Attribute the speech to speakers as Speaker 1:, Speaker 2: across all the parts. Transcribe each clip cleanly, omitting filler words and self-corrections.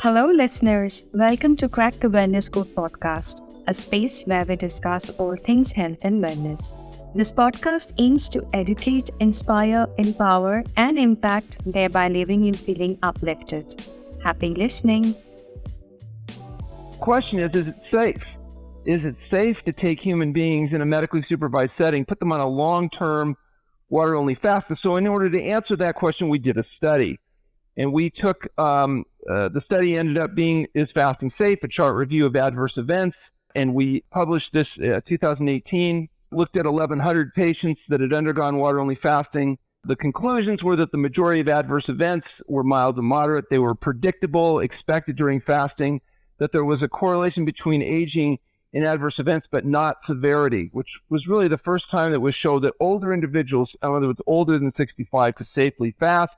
Speaker 1: Hello, listeners. Welcome to Crack the Wellness Code podcast, a space where we discuss all things health and wellness. This podcast aims to educate, inspire, empower, and impact, thereby leaving you feeling uplifted. Happy listening.
Speaker 2: Question is it safe? Is it safe to take human beings in a medically supervised setting, put them on a long-term water-only fast? So in order to answer that question, we did a study. And we took, the study ended up being, is fasting safe? A chart review of adverse events. And we published this 2018, looked at 1,100 patients that had undergone water-only fasting. The conclusions were that the majority of adverse events were mild to moderate. They were predictable, expected during fasting, that there was a correlation between aging and adverse events, but not severity, which was really the first time it was shown that older individuals, in other words, older than 65, could safely fast.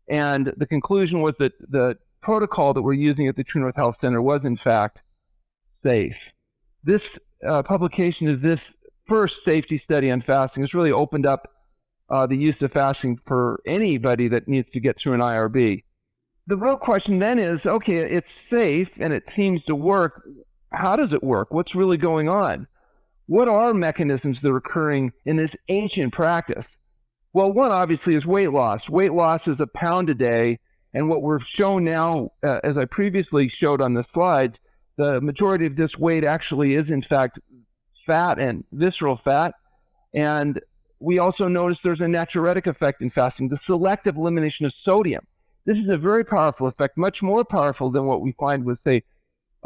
Speaker 2: And the conclusion was that the protocol that we're using at the True North Health Center was, in fact, safe. This publication is this first safety study on fasting. It's really opened up the use of fasting for anybody that needs to get through an IRB. The real question then is, okay, it's safe and it seems to work. How does it work? What's really going on? What are mechanisms that are occurring in this ancient practice? Well, one obviously is weight loss. Weight loss is a pound a day, and what we're shown now, as I previously showed on the slides, the majority of this weight actually is in fact fat and visceral fat. And we also notice there's a natriuretic effect in fasting, the selective elimination of sodium. This is a very powerful effect, much more powerful than what we find with, say,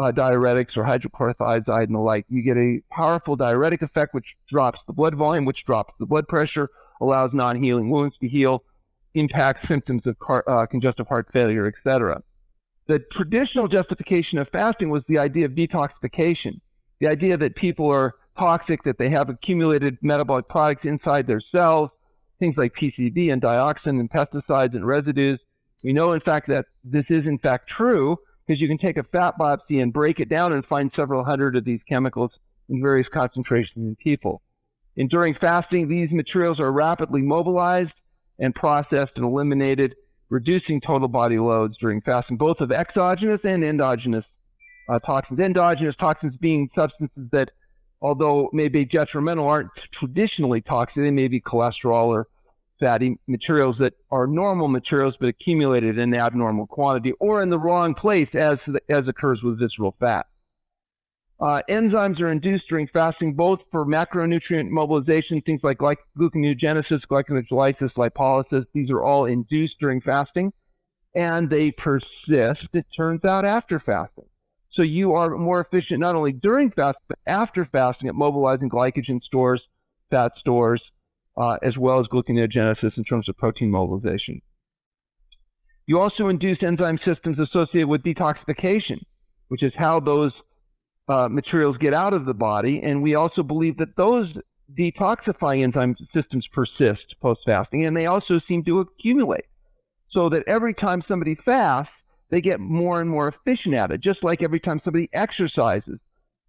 Speaker 2: diuretics or hydrochlorothiazide and the like. You get a powerful diuretic effect, which drops the blood volume, which drops the blood pressure, allows non-healing wounds to heal, impacts symptoms of congestive heart failure, etc. The traditional justification of fasting was the idea of detoxification, the idea that people are toxic, that they have accumulated metabolic products inside their cells, things like PCB and dioxin and pesticides and residues. We know, in fact, that this is, in fact, true because you can take a fat biopsy and break it down and find several hundred of these chemicals in various concentrations in people. And during fasting, these materials are rapidly mobilized and processed and eliminated, reducing total body loads during fasting, both of exogenous and endogenous toxins. Endogenous toxins being substances that, although may be detrimental, aren't traditionally toxic. They may be cholesterol or fatty materials that are normal materials but accumulated in abnormal quantity or in the wrong place, as occurs with visceral fat. Enzymes are induced during fasting both for macronutrient mobilization, things like gluconeogenesis, glycolysis, lipolysis. These are all induced during fasting, and they persist, it turns out, after fasting. So you are more efficient not only during fasting, but after fasting at mobilizing glycogen stores, fat stores, as well as gluconeogenesis in terms of protein mobilization. You also induce enzyme systems associated with detoxification, which is how those materials get out of the body, and we also believe that those detoxifying enzyme systems persist post-fasting, and they also seem to accumulate, so that every time somebody fasts, they get more and more efficient at it, just like every time somebody exercises,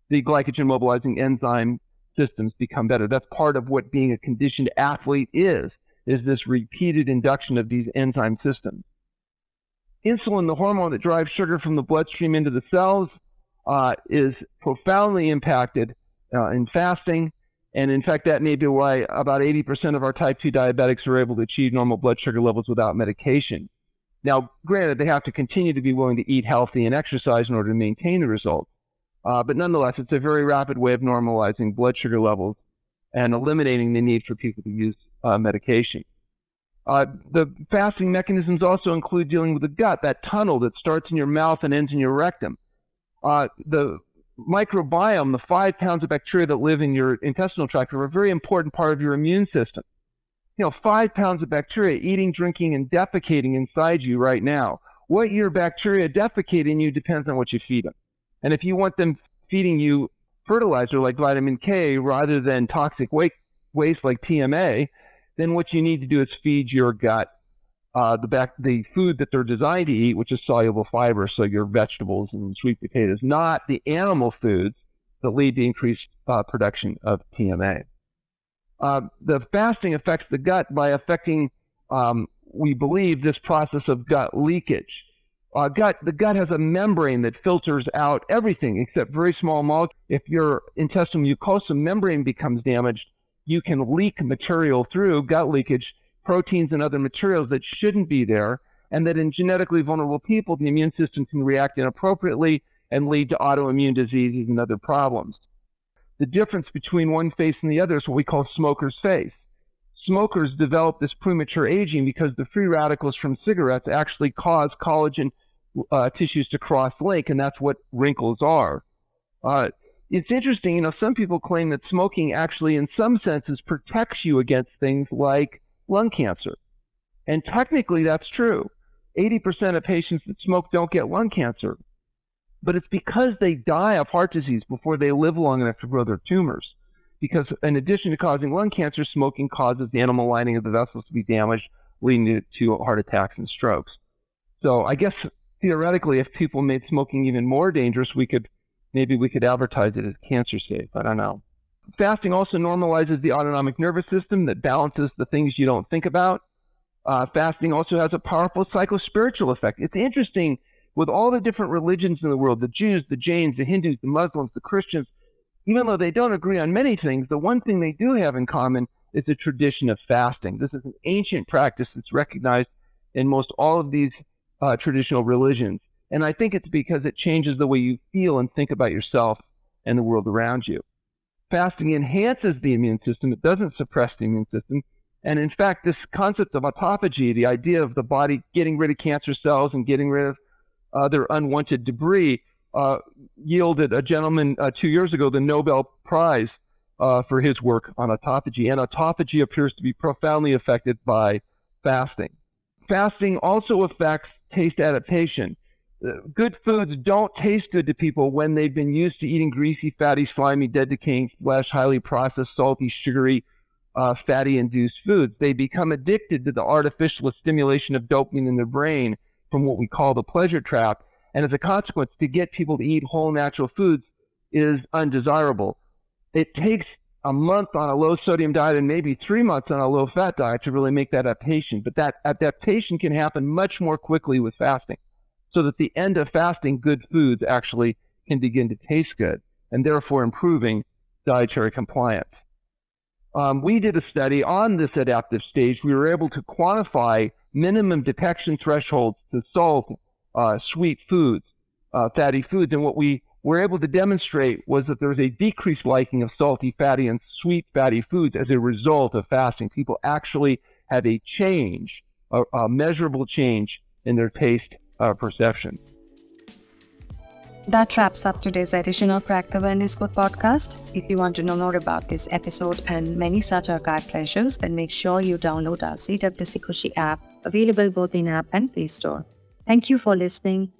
Speaker 2: the glycogen-mobilizing enzyme systems become better. That's part of what being a conditioned athlete is this repeated induction of these enzyme systems. Insulin, the hormone that drives sugar from the bloodstream into the cells, is profoundly impacted in fasting, and in fact that may be why about 80% of our type 2 diabetics are able to achieve normal blood sugar levels without medication. Now, granted, they have to continue to be willing to eat healthy and exercise in order to maintain the results, but nonetheless, it's a very rapid way of normalizing blood sugar levels and eliminating the need for people to use medication. The fasting mechanisms also include dealing with the gut, that tunnel that starts in your mouth and ends in your rectum. The microbiome, the 5 pounds of bacteria that live in your intestinal tract, are a very important part of your immune system. 5 pounds of bacteria eating, drinking, and defecating inside you right now. What your bacteria defecate in you depends on what you feed them. And if you want them feeding you fertilizer like vitamin K rather than toxic waste like TMA, then what you need to do is feed your gut the food that they're designed to eat, which is soluble fiber, so your vegetables and sweet potatoes, not the animal foods that lead to increased production of TMA. The fasting affects the gut by affecting, we believe, this process of gut leakage. The gut has a membrane that filters out everything except very small molecules. If your intestinal mucosa membrane becomes damaged, you can leak material through gut leakage, proteins and other materials that shouldn't be there, and that in genetically vulnerable people, the immune system can react inappropriately and lead to autoimmune diseases and other problems. The difference between one face and the other is what we call smoker's face. Smokers develop this premature aging because the free radicals from cigarettes actually cause collagen tissues to cross-link, and that's what wrinkles are. It's interesting, some people claim that smoking actually, in some senses, protects you against things like lung cancer. And technically, that's true. 80% of patients that smoke don't get lung cancer. But it's because they die of heart disease before they live long enough to grow their tumors. Because in addition to causing lung cancer, smoking causes the enamel lining of the vessels to be damaged, leading to heart attacks and strokes. So I guess theoretically, if people made smoking even more dangerous, maybe we could advertise it as cancer safe. I don't know. Fasting also normalizes the autonomic nervous system that balances the things you don't think about. Fasting also has a powerful psychospiritual effect. It's interesting, with all the different religions in the world, the Jews, the Jains, the Hindus, the Muslims, the Christians, even though they don't agree on many things, the one thing they do have in common is a tradition of fasting. This is an ancient practice that's recognized in most all of these traditional religions. And I think it's because it changes the way you feel and think about yourself and the world around you. Fasting enhances the immune system. It doesn't suppress the immune system. And in fact, this concept of autophagy, the idea of the body getting rid of cancer cells and getting rid of other unwanted debris, yielded a gentleman 2 years ago the Nobel Prize for his work on autophagy. And autophagy appears to be profoundly affected by fasting. Fasting also affects taste adaptation. Good foods don't taste good to people when they've been used to eating greasy, fatty, slimy, dead, decaying flesh, highly processed, salty, sugary, fatty-induced foods. They become addicted to the artificial stimulation of dopamine in their brain from what we call the pleasure trap. And as a consequence, to get people to eat whole natural foods is undesirable. It takes a month on a low-sodium diet and maybe 3 months on a low-fat diet to really make that adaptation. But that adaptation can happen much more quickly with fasting. So that the end of fasting, good foods actually can begin to taste good, and therefore improving dietary compliance. We did a study on this adaptive stage. We were able to quantify minimum detection thresholds to salt, sweet foods, fatty foods, and what we were able to demonstrate was that there was a decreased liking of salty, fatty, and sweet fatty foods as a result of fasting. People actually have a change, a measurable change in their taste perception.
Speaker 1: That wraps up today's edition of Crack the Wellness Code podcast. If you want to know more about this episode and many such archive pleasures, then make sure you download our CWC Kushi app, available both in app and Play Store. Thank you for listening.